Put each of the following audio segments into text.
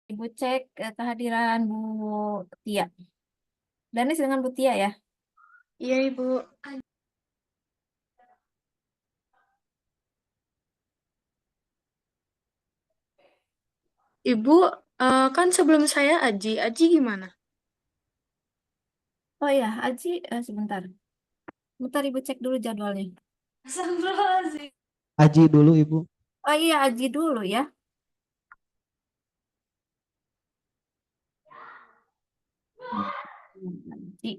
Ibu cek kehadiran Bu Tia. Danis dengan Bu Tia ya. Iya, Ibu. Ibu, kan sebelum saya Aji. Aji gimana? Oh ya, Aji, sebentar. Bentar Ibu cek dulu jadwalnya. Astagfirullahaladzim. Aji dulu Ibu. Oh iya, Aji dulu ya. Aji.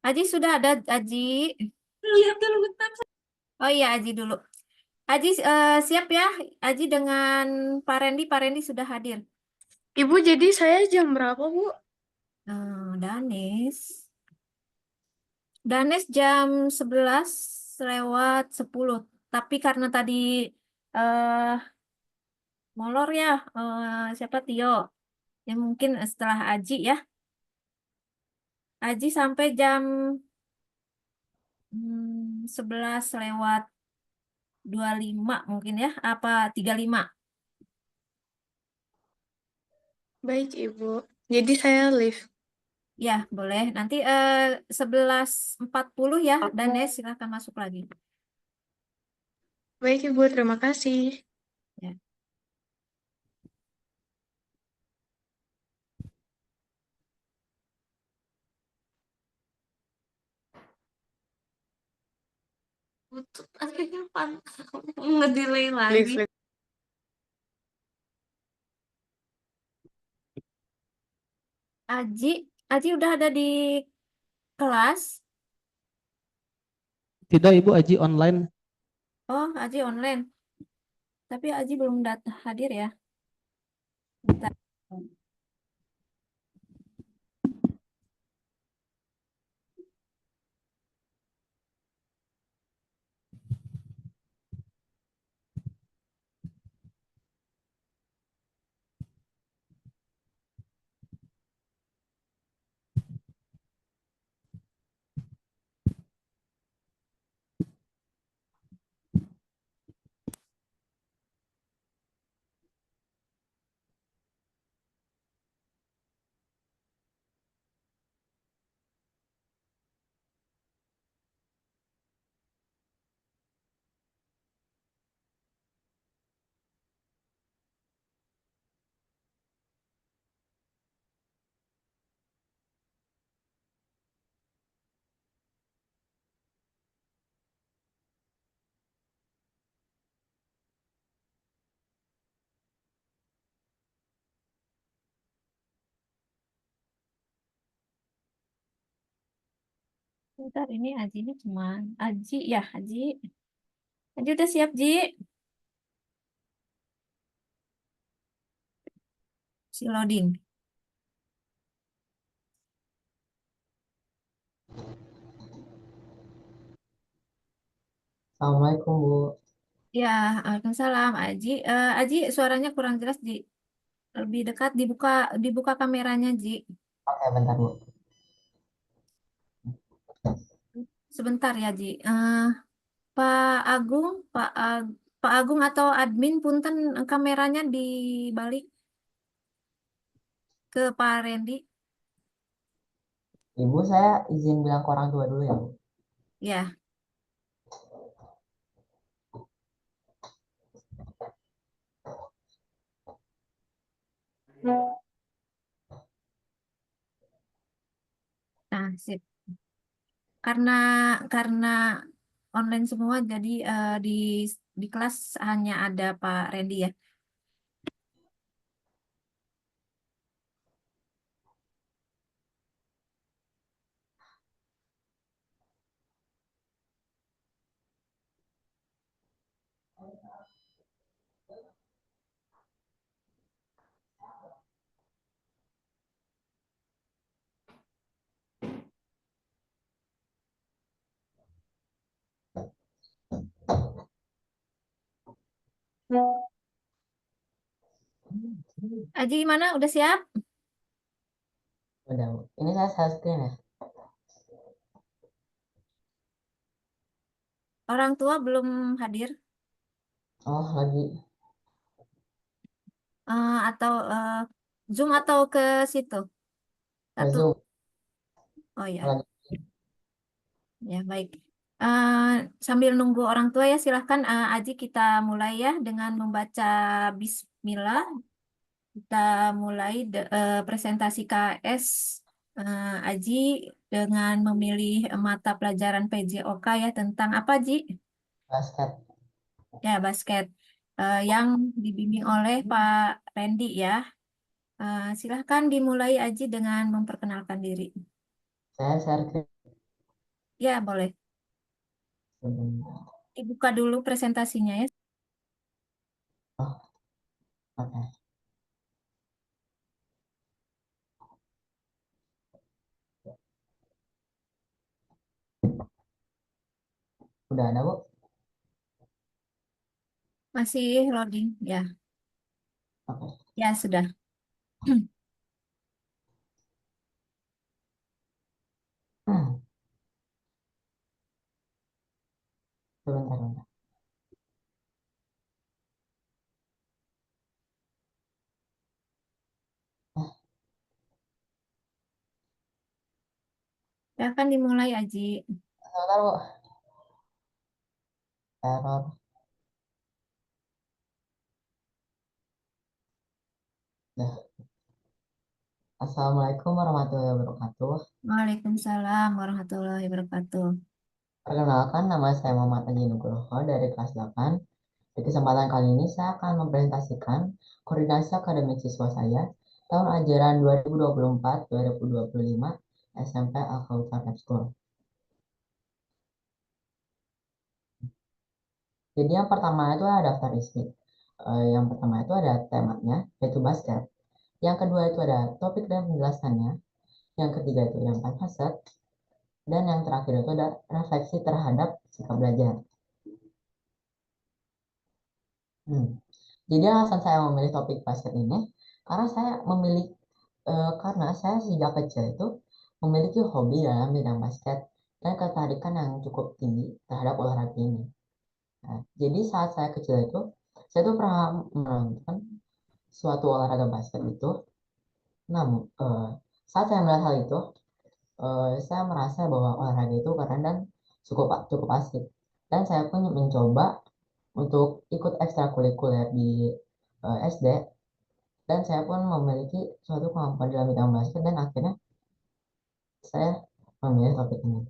Aji sudah ada, Aji. Lihat dulu bentar. Oh iya, Aji dulu. Aji siap ya. Aji dengan Pak Rendi. Pak Rendi sudah hadir. Ibu, jadi saya jam berapa, Bu? Danis. Danes jam 11:10. Tapi karena tadi eh molor ya, siapa Tio? Ya mungkin setelah Aji ya. Aji sampai jam 11:25 mungkin ya. Apa 35? Baik, Ibu. Jadi saya live. Ya, boleh. Nanti 11:40 ya, Danes silahkan masuk lagi. Baik, Ibu. Terima kasih. Ya. Butuh akhirnya ngedelay lagi. Live, live. Aji, Aji udah ada di kelas. Tidak Ibu, Aji online. Oh, Aji online. Tapi Aji belum hadir ya. Bentar. Bentar, ini Aji ini cuman Aji ya, Aji. Aji udah siap, Ji. Si loading. Assalamualaikum Bu. Ya, Waalaikumsalam, Aji. Aji, suaranya kurang jelas, Ji. Lebih dekat, dibuka kameranya, Ji. Oke, bentar Bu. Sebentar ya, Ji. Pak Agung, Pak Agung atau admin, punten kameranya dibalik ke Pak Rendi. Ibu, saya izin bilang ke orang tua dulu ya Bu. Ya. Nah, sip. Karena karena online semua, jadi di kelas hanya ada Pak Randy ya. Aji gimana? Udah siap? Udah Bu. Ini saya share screen ya. Orang tua belum hadir. Oh, lagi. atau Zoom atau ke situ? Satu. Zoom. Oh ya, Lagi. ya baik. Sambil nunggu orang tua ya, silahkan Aji kita mulai ya dengan membaca Bismillah. Kita mulai presentasi KS Aji dengan memilih mata pelajaran PJOK ya tentang apa Ji? Basket. Ya basket. Yang dibimbing oleh Pak Randy ya. Silahkan dimulai Aji dengan memperkenalkan diri. Saya share Ya boleh. sebentar. Dibuka dulu presentasinya ya. Oh, oke. Udah ada, Bu? Masih loading ya. Oke. Ya sudah. Sebentar, sebentar. Silahkan dimulai Aji. Sebentar, Bu. Error. Dah. Assalamualaikum warahmatullahi wabarakatuh. Waalaikumsalam warahmatullahi wabarakatuh. Perkenalkan, nama saya Muhammad Aji Nugroho dari kelas 8. Di kesempatan kali ini saya akan mempresentasikan koordinasi akademik siswa saya tahun ajaran 2024-2025 SMP Al-Kautsar High School. Jadi yang pertama itu ada daftar isi. Yang pertama itu ada temanya, yaitu basket. Yang kedua itu ada topik dan penjelasannya. Yang ketiga itu ada 4 fase. Dan yang terakhir itu ada refleksi terhadap sikap belajar. Hmm. Jadi alasan saya memilih topik basket ini, karena saya memilih, karena saya sejak kecil itu memiliki hobi dalam bidang basket dan ketertarikan yang cukup tinggi terhadap olahraga ini. Nah, jadi saat saya kecil itu, saya tuh pernah menonton suatu olahraga basket itu. Namun, saat saya melihat hal itu, saya merasa bahwa olahraga itu keren dan cukup cukup asik. Dan saya pun mencoba untuk ikut ekstrakurikuler di SD, dan saya pun memiliki suatu kemampuan dalam bidang basket dan akhirnya saya memilih topik ini.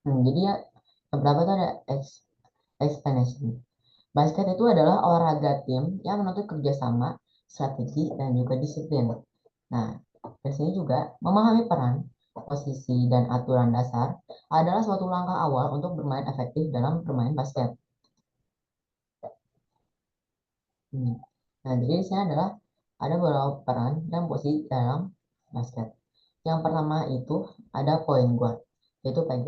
Jadi ya, beberapa itu ada explanation. Basket itu adalah olahraga tim yang menuntut kerjasama, strategi, dan juga disiplin. Nah, di sini juga memahami peran, posisi, dan aturan dasar adalah suatu langkah awal untuk bermain efektif dalam bermain basket. Nah, jadi di sini adalah ada beberapa peran dan posisi dalam basket. Yang pertama itu ada point guard, yaitu PG.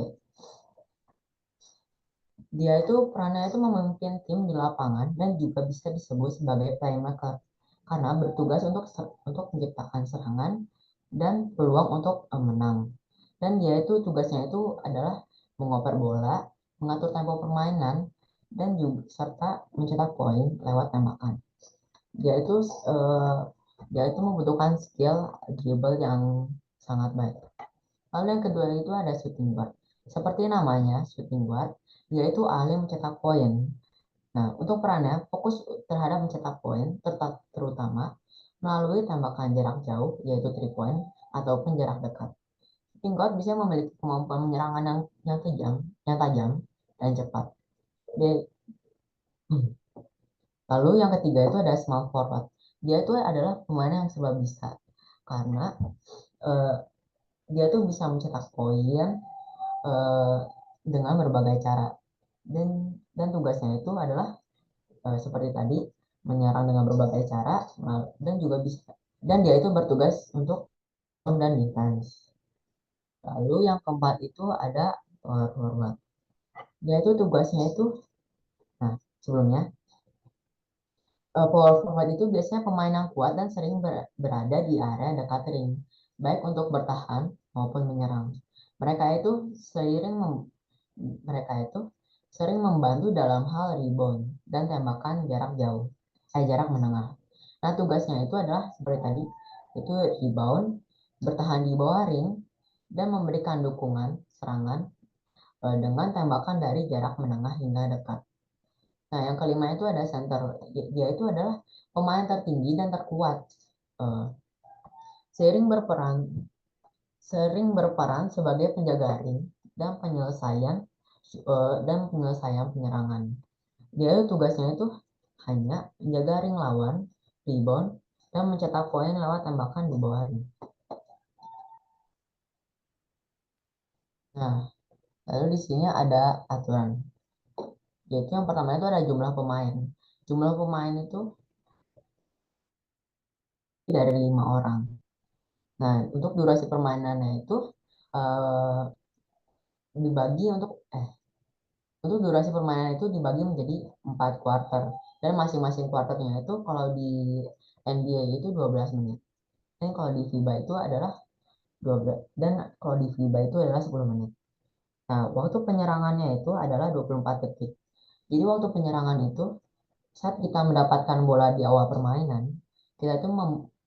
Dia itu perannya itu memimpin tim di lapangan dan juga bisa disebut sebagai playmaker karena bertugas untuk menciptakan serangan dan peluang untuk menang. Dan dia itu tugasnya itu adalah mengoper bola, mengatur tempo permainan, dan juga serta mencetak poin lewat tembakan. Dia itu eh, dia itu membutuhkan skill dribble yang sangat baik. Lalu yang kedua itu ada shooting guard. Seperti namanya, shooting guard, dia itu ahli mencetak poin. Nah, untuk perannya fokus terhadap mencetak poin, terutama melalui tembakan jarak jauh, yaitu 3 point, ataupun jarak dekat. Shooting guard bisa memiliki kemampuan penyerangan yang tajam dan cepat. Dia- Lalu yang ketiga itu ada small forward. Dia itu adalah pemain yang serba bisa karena eh, dia tuh bisa mencetak poin eh, dengan berbagai cara, dan tugasnya itu adalah seperti tadi menyerang dengan berbagai cara, dan juga bisa, dan dia itu bertugas untuk dan defense. Lalu yang keempat itu ada power forward. Dia itu tugasnya itu, nah sebelumnya, power forward itu biasanya pemain yang kuat dan sering berada di area dekat ring, baik untuk bertahan maupun menyerang. Mereka itu seiring mereka itu sering membantu dalam hal rebound dan tembakan jarak jauh. jarak menengah. Nah, tugasnya itu adalah seperti tadi, itu rebound, bertahan di bawah ring, dan memberikan dukungan serangan dengan tembakan dari jarak menengah hingga dekat. Nah, yang kelima itu ada center. Dia itu adalah pemain tertinggi dan terkuat. Eh, sering berperan sering berperan sebagai penjaga ring dan penyelesaian penyerangan. Dia tugasnya itu hanya menjaga ring lawan, rebound, dan mencetak poin lewat tembakan di bawah ring. Nah, lalu di sini ada aturan. Yaitu yang pertama itu ada jumlah pemain. Jumlah pemain itu dari 5 orang. Nah, untuk durasi permainannya itu eh, dibagi untuk durasi permainan itu dibagi menjadi 4 quarter, dan masing-masing quarternya itu kalau di NBA itu 12 menit. Dan kalau di FIBA itu adalah 12 dan kalau di FIBA itu adalah 10 menit. Nah, waktu penyerangannya itu adalah 24 detik. Jadi waktu penyerangan itu saat kita mendapatkan bola di awal permainan, kita itu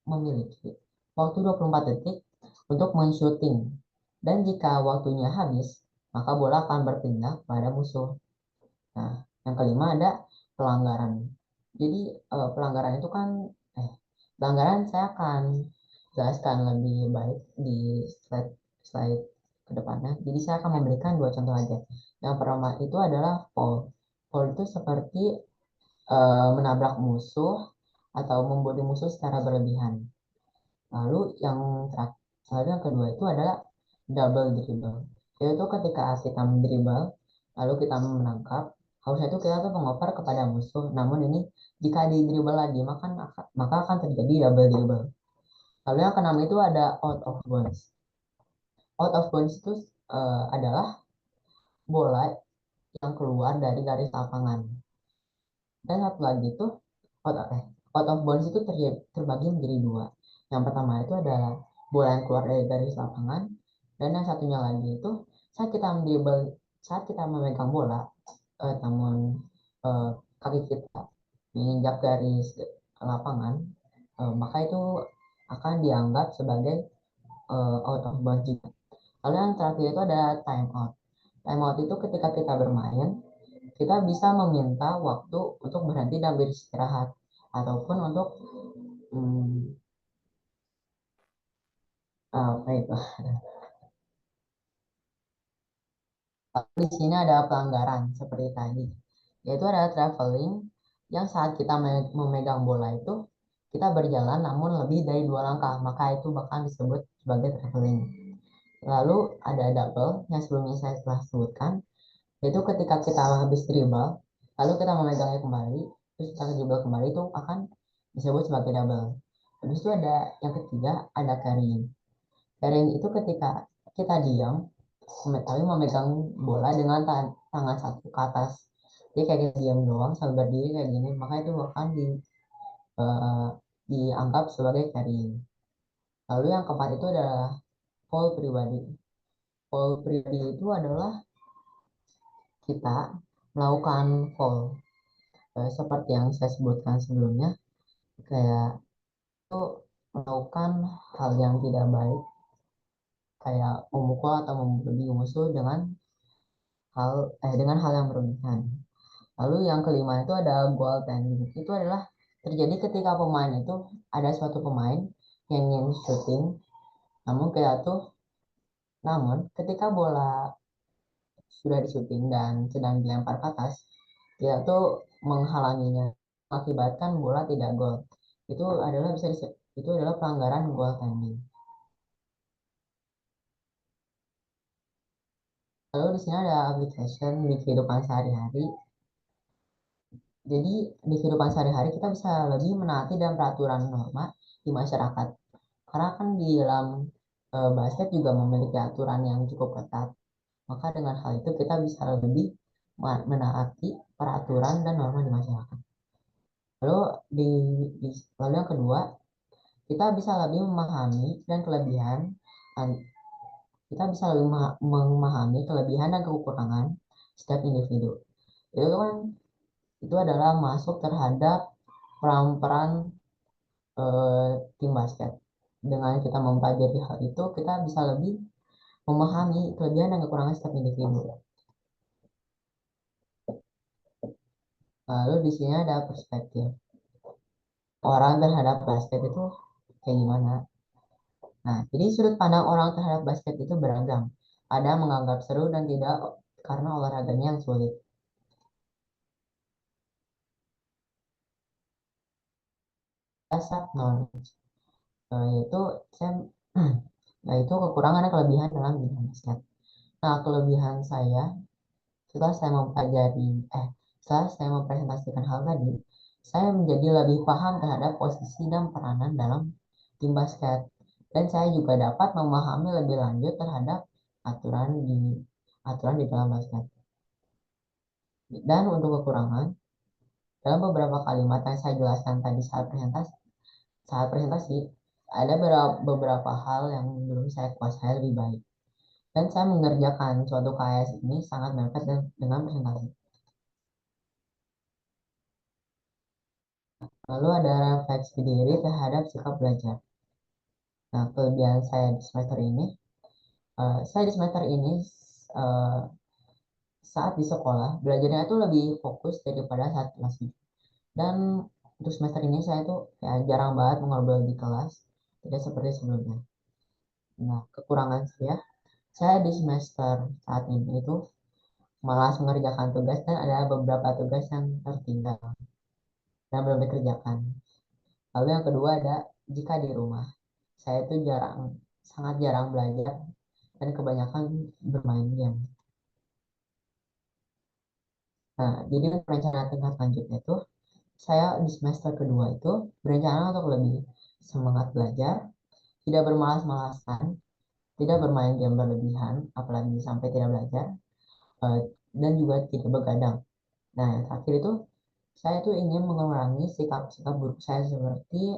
memiliki waktu 24 detik untuk men-shooting. Dan jika waktunya habis, maka bola akan berpindah pada musuh. Nah, yang kelima ada pelanggaran. Jadi pelanggaran itu kan pelanggaran saya akan jelaskan lebih baik di slide slide ke depannya. Jadi saya akan memberikan 2 contoh aja. Yang pertama itu adalah foul. Foul itu seperti menabrak musuh atau membody musuh secara berlebihan. Lalu yang lalu yang kedua itu adalah double dribble. Yaitu ketika kita mendribble, lalu kita menangkap, harusnya itu kita tuh mengoper kepada musuh. Namun ini jika di dribble lagi, maka akan terjadi double dribble. Lalu yang keenam itu ada out of bounds. Out of bounds itu adalah bola yang keluar dari garis lapangan. Dan satu lagi itu out of bounds itu terbagi menjadi 2. Yang pertama itu adalah bola yang keluar dari garis lapangan, dan yang satunya lagi itu saat kita memegang bola, namun kaki kita menginjak garis lapangan, maka itu akan dianggap sebagai out of bounds juga. Lalu yang terakhir itu ada time out. Time out itu ketika kita bermain, kita bisa meminta waktu untuk berhenti dan beristirahat, ataupun untuk apa itu? Di sini ada pelanggaran seperti tadi, yaitu ada traveling, yang saat kita memegang bola itu kita berjalan namun lebih dari 2 langkah, maka itu bakal disebut sebagai traveling. Lalu ada double yang sebelumnya saya telah sebutkan, yaitu ketika kita habis dribble lalu kita memegangnya kembali, terus kita dribble kembali, itu akan disebut sebagai double. Habis itu ada yang ketiga, ada carrying. Carrying itu ketika kita diam tapi memegang bola dengan tangan satu ke atas. Jadi kayak kita diam doang sambil berdiri kayak gini, maka itu akan eh, dianggap sebagai carrying. Lalu yang keempat itu adalah foul pribadi. Foul pribadi itu adalah kita melakukan foul seperti yang saya sebutkan sebelumnya, kayak itu melakukan hal yang tidak baik, kayak memukul atau membuli musuh dengan hal yang berlebihan. Lalu yang kelima itu ada goaltending. Itu adalah terjadi ketika pemain itu ada suatu pemain yang ingin shooting, namun ketika bola sudah di shooting dan sedang dilempar ke atas, dia tuh menghalanginya, mengakibatkan bola tidak gol. Itu adalah pelanggaran goaltending. Lalu di sini ada application di kehidupan sehari-hari. Jadi di kehidupan sehari-hari kita bisa lebih menaati dan peraturan norma di masyarakat. Karena kan di dalam basket juga memiliki aturan yang cukup ketat. Maka dengan hal itu kita bisa lebih menaati peraturan dan norma di masyarakat. Lalu di, lalu yang kedua, kita bisa lebih memahami dan kelebihan kita bisa lebih memahami kelebihan dan kekurangan setiap individu. Itu kan itu adalah masuk terhadap peran-peran tim basket. Dengan kita mempelajari hal itu, kita bisa lebih memahami kelebihan dan kekurangan setiap individu. Lalu di sini ada perspektif orang terhadap basket itu kayak gimana. Nah, jadi sudut pandang orang terhadap basket itu beragam. Ada yang menganggap seru dan tidak karena olahraganya yang sulit. Dasar knowledge, yaitu saya, yaitu kekurangan dan kelebihan dalam bidang basket. Nah, kelebihan saya setelah saya mempelajari, setelah saya mempresentasikan hal tadi, saya menjadi lebih paham terhadap posisi dan peranan dalam tim basket. Dan saya juga dapat memahami lebih lanjut terhadap aturan di aturan di dalam basket. Dan untuk kekurangan, dalam beberapa kalimat yang saya jelaskan tadi saat presentasi, ada beberapa hal yang belum saya kuasai lebih baik. Dan saya mengerjakan suatu KS ini sangat mepet dengan presentasi. Lalu ada refleksi diri terhadap sikap belajar. Nah, kelebihan saya di semester ini, eh, saat di sekolah belajarnya itu lebih fokus daripada saat kelas 7. Dan untuk semester ini saya tuh ya jarang banget mengobrol di kelas, tidak seperti sebelumnya. Nah, kekurangan saya di semester saat ini itu malas mengerjakan tugas dan ada beberapa tugas yang tertinggal dan belum dikerjakan. Lalu yang kedua ada jika di rumah. Saya itu sangat jarang belajar dan kebanyakan bermain game. Nah, jadi rencana tingkat lanjutnya itu saya di semester kedua itu berencana untuk lebih semangat belajar, tidak bermalas-malasan, tidak bermain game berlebihan, apalagi sampai tidak belajar, eh, dan juga tidak begadang. Nah, yang terakhir itu saya tuh ingin mengurangi sikap-sikap buruk saya seperti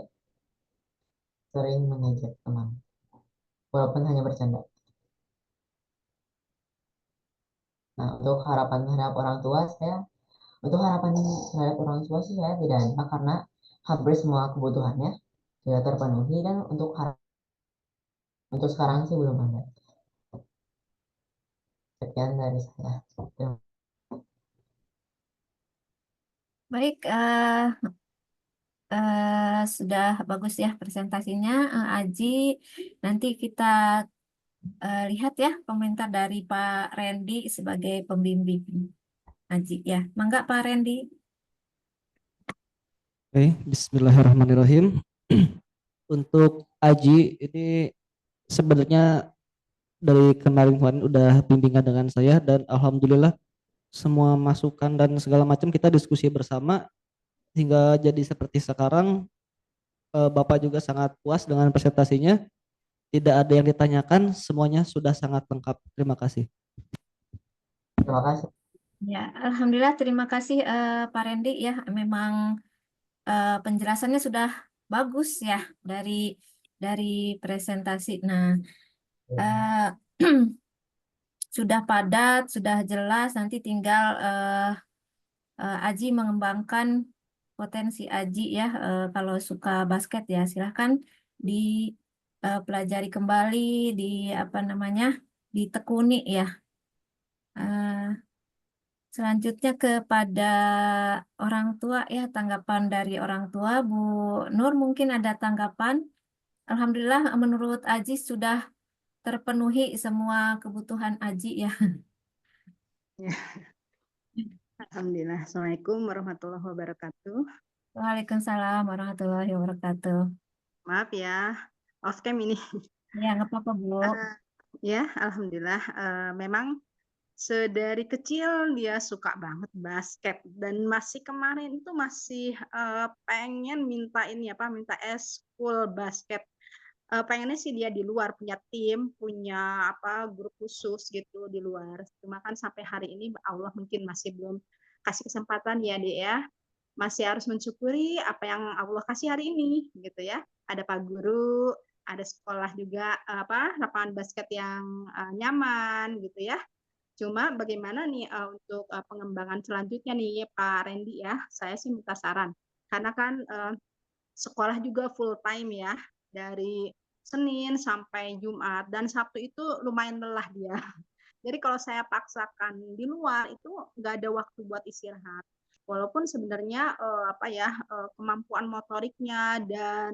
sering mengejek teman, walaupun hanya bercanda. Nah, untuk harapan terhadap orang tua sih saya tidak ada karena hampir semua kebutuhannya sudah terpenuhi dan untuk sekarang sih belum ada. Sekian dari saya. Baik, sudah bagus ya presentasinya, Aji. Nanti kita lihat ya komentar dari Pak Randy sebagai pembimbing Aji ya. Mangga Pak Randy. Oke, bismillahirrahmanirrahim. Untuk Aji ini sebenarnya dari kemarin udah bimbingan dengan saya dan alhamdulillah semua masukan dan segala macam kita diskusi bersama hingga jadi seperti sekarang. Bapak juga sangat puas dengan presentasinya. Tidak ada yang ditanyakan, semuanya sudah sangat lengkap. Terima kasih. Terima kasih. Ya, alhamdulillah terima kasih Pak Randy ya. Memang penjelasannya sudah bagus ya dari presentasi. Nah, eh, sudah padat, sudah jelas. Nanti tinggal Aji mengembangkan potensi Aji ya. Kalau suka basket ya silahkan dipelajari kembali, di apa namanya, ditekuni ya. Selanjutnya kepada orang tua ya, tanggapan dari orang tua. Bu Nur mungkin ada tanggapan. Alhamdulillah menurut Aji sudah terpenuhi semua kebutuhan Aji ya. Ya, alhamdulillah. Assalamualaikum warahmatullahi wabarakatuh. Waalaikumsalam warahmatullahi wabarakatuh. Maaf ya, off cam ini. Ya, nggak apa-apa Bu. Ya, alhamdulillah. Memang sedari kecil dia suka banget basket dan masih kemarin itu masih pengen minta minta eskul basket. Pengennya sih dia di luar punya tim, punya grup khusus gitu di luar. Cuma kan sampai hari ini Allah mungkin masih belum kasih kesempatan ya, Dek ya. Masih harus mensyukuri apa yang Allah kasih hari ini gitu ya. Ada Pak Guru, ada sekolah juga lapangan basket yang nyaman gitu ya. Cuma bagaimana nih untuk pengembangan selanjutnya nih Pak Randy ya. Saya sih minta saran. Karena kan sekolah juga full time ya, dari Senin sampai Jumat, dan Sabtu itu lumayan lelah dia. Jadi kalau saya paksakan di luar itu nggak ada waktu buat istirahat. Walaupun sebenarnya kemampuan motoriknya dan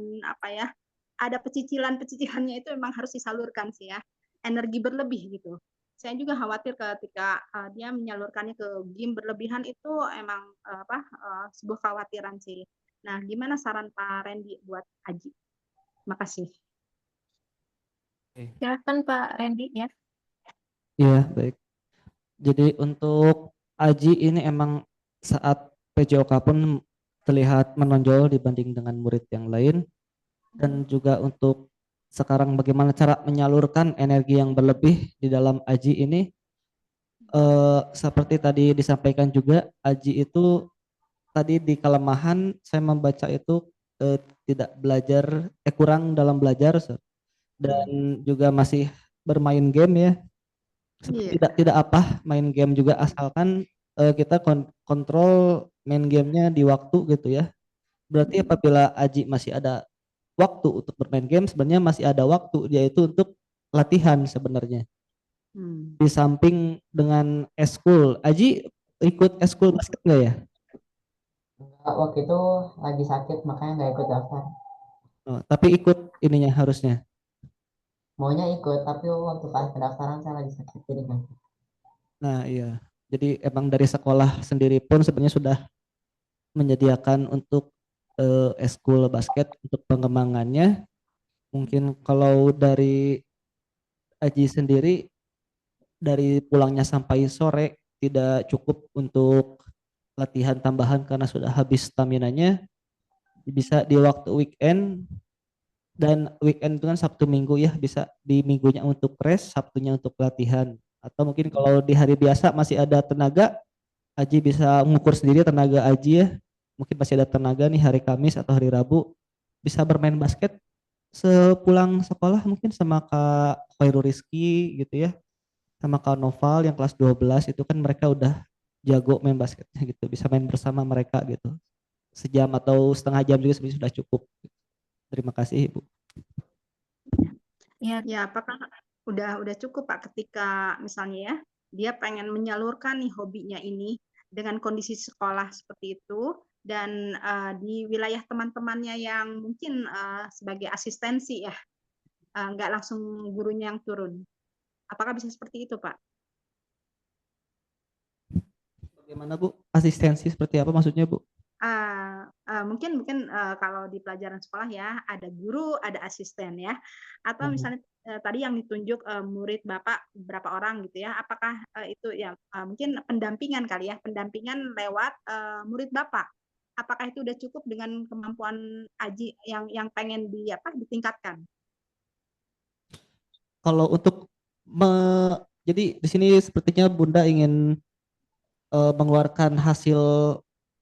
ada pecicilannya itu memang harus disalurkan sih ya, energi berlebih gitu. Saya juga khawatir ketika dia menyalurkannya ke game berlebihan itu emang sebuah kekhawatiran sih. Nah, gimana saran Pak Randy buat Aji? Makasih. Silakan Pak Randy ya. Iya, baik. Jadi untuk Aji ini emang saat PJOK pun terlihat menonjol dibanding dengan murid yang lain, dan juga untuk sekarang bagaimana cara menyalurkan energi yang berlebih di dalam Aji ini, seperti tadi disampaikan juga, Aji itu tadi di kelemahan saya membaca itu tidak belajar, kurang dalam belajar, dan juga masih bermain game ya. Iya. Tidak apa main game juga, asalkan kita kontrol main gamenya di waktu gitu ya. Berarti apabila Aji masih ada waktu untuk bermain game, sebenarnya masih ada waktu yaitu untuk latihan sebenarnya. Di samping dengan eskul, Aji ikut eskul basket nggak ya? Enggak, waktu itu lagi sakit makanya nggak ikut daftar. Oh, tapi ikut ininya harusnya. Maunya ikut, tapi waktu pas pendaftaran saya lagi sakit jadi nggak ikut. Nah iya, jadi emang dari sekolah sendiri pun sebenarnya sudah menyediakan untuk eskul basket untuk pengembangannya. Mungkin kalau dari Aji sendiri, dari pulangnya sampai sore tidak cukup untuk latihan tambahan karena sudah habis staminanya, bisa di waktu weekend, dan weekend itu kan Sabtu Minggu ya, bisa di minggunya untuk rest, Sabtunya untuk latihan. Atau mungkin kalau di hari biasa masih ada tenaga, Aji bisa mengukur sendiri tenaga Aji ya. Mungkin masih ada tenaga nih hari Kamis atau hari Rabu, bisa bermain basket sepulang sekolah mungkin sama Kak Khairu Rizky gitu ya. Sama Kak Noval yang kelas 12 itu kan mereka udah jago main basketnya gitu. Bisa main bersama mereka gitu. Sejam atau setengah jam juga sebenarnya sudah cukup. Terima kasih Ibu. Ya, Ya, apakah udah cukup Pak ketika misalnya ya dia pengen menyalurkan nih hobinya ini dengan kondisi sekolah seperti itu dan di wilayah teman-temannya yang mungkin sebagai asistensi ya, nggak langsung gurunya yang turun. Apakah bisa seperti itu Pak? Bagaimana Bu? Asistensi seperti apa maksudnya Bu? Mungkin kalau di pelajaran sekolah ya ada guru, ada asisten ya, atau misalnya tadi yang ditunjuk murid Bapak berapa orang gitu ya, apakah itu ya mungkin pendampingan kali ya, pendampingan lewat murid Bapak. Apakah itu udah cukup dengan kemampuan Aji yang pengen ditingkatkan? Kalau untuk jadi di sini sepertinya Bunda ingin mengeluarkan hasil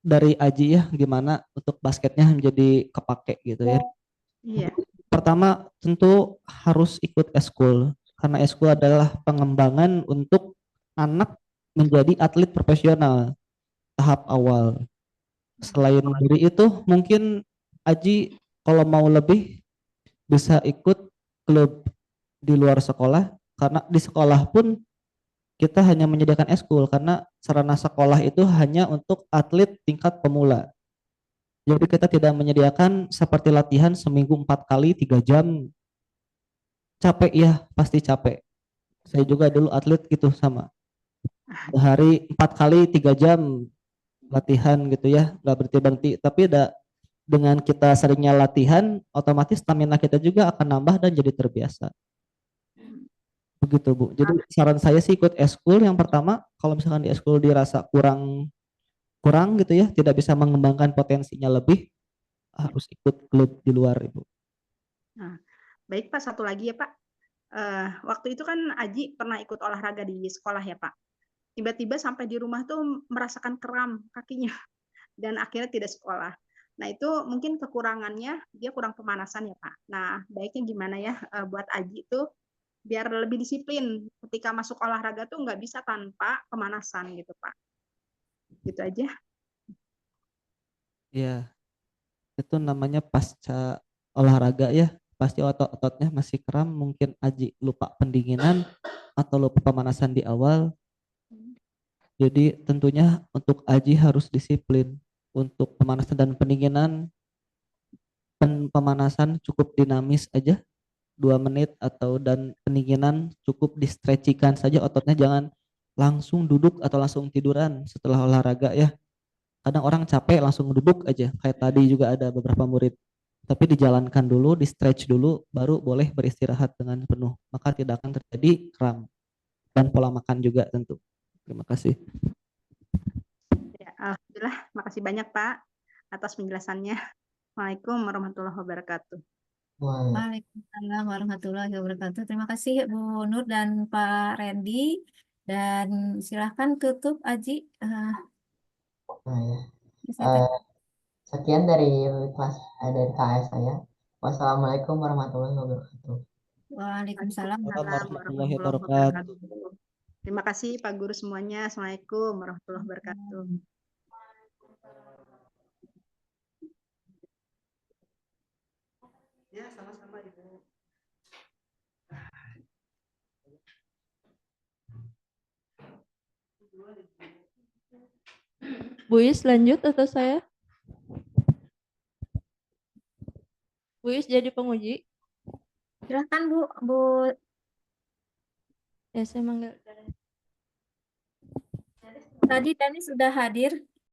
dari Aji ya, gimana untuk basketnya menjadi kepake gitu ya. Iya. Pertama tentu harus ikut eskul, karena eskul adalah pengembangan untuk anak menjadi atlet profesional tahap awal. Selain dari itu mungkin Aji kalau mau lebih bisa ikut klub di luar sekolah, karena di sekolah pun kita hanya menyediakan eskul karena sarana sekolah itu hanya untuk atlet tingkat pemula. Jadi kita tidak menyediakan seperti latihan seminggu 4 kali 3 jam. Capek ya, pasti capek. Saya juga dulu atlet gitu sama. Sehari 4 kali 3 jam latihan gitu ya, nggak berhenti-berhenti. Tapi dengan kita seringnya latihan, otomatis stamina kita juga akan nambah dan jadi terbiasa. Begitu Bu. Jadi saran saya sih ikut eskul yang pertama. Kalau misalkan di eskul dirasa kurang kurang gitu ya, tidak bisa mengembangkan potensinya lebih, harus ikut klub di luar Ibu. Nah, baik Pak, satu lagi ya Pak. Waktu itu kan Aji pernah ikut olahraga di sekolah ya Pak. Tiba-tiba sampai di rumah tuh merasakan kram kakinya dan akhirnya tidak sekolah. Nah, itu mungkin kekurangannya dia kurang pemanasan ya Pak. Nah, baiknya gimana ya buat Aji tuh biar lebih disiplin ketika masuk olahraga tuh nggak bisa tanpa pemanasan gitu Pak. Gitu aja. Ya, itu namanya pasca olahraga ya, pasti otot-ototnya masih kram, mungkin Aji lupa pendinginan atau lupa pemanasan di awal. Jadi tentunya untuk Aji harus disiplin untuk pemanasan dan pendinginan. Pemanasan cukup dinamis aja 2 menit, atau dan pendinginan cukup di-stretchingkan saja ototnya, jangan langsung duduk atau langsung tiduran setelah olahraga ya. Kadang orang capek langsung duduk aja, kayak tadi juga ada beberapa murid. Tapi dijalankan dulu, di stretch dulu, baru boleh beristirahat dengan penuh. Maka tidak akan terjadi kram. Dan pola makan juga tentu. Terima kasih. Ya, alhamdulillah, makasih banyak Pak atas penjelasannya. Assalamualaikum warahmatullahi wabarakatuh. Wah, Waalaikumsalam warahmatullahi wabarakatuh. Terima kasih Bu Nur dan Pak Randy. Dan silahkan tutup Aji. nah ya. Bisa Eh, sekian dari kelas dari KS saya. Wassalamualaikum warahmatullahi wabarakatuh. Waalaikumsalam. Waalaikumsalam Warahmatullahi warahmatullahi wabarakatuh. wabarakatuh. Terima kasih Pak Guru semuanya. Assalamualaikum warahmatullahi wabarakatuh. Ya, sama-sama Ibu. Bu Is lanjut atau saya? Bu Is jadi penguji. Silahkan Bu. Ya, saya manggil. Tadi Dani sudah hadir.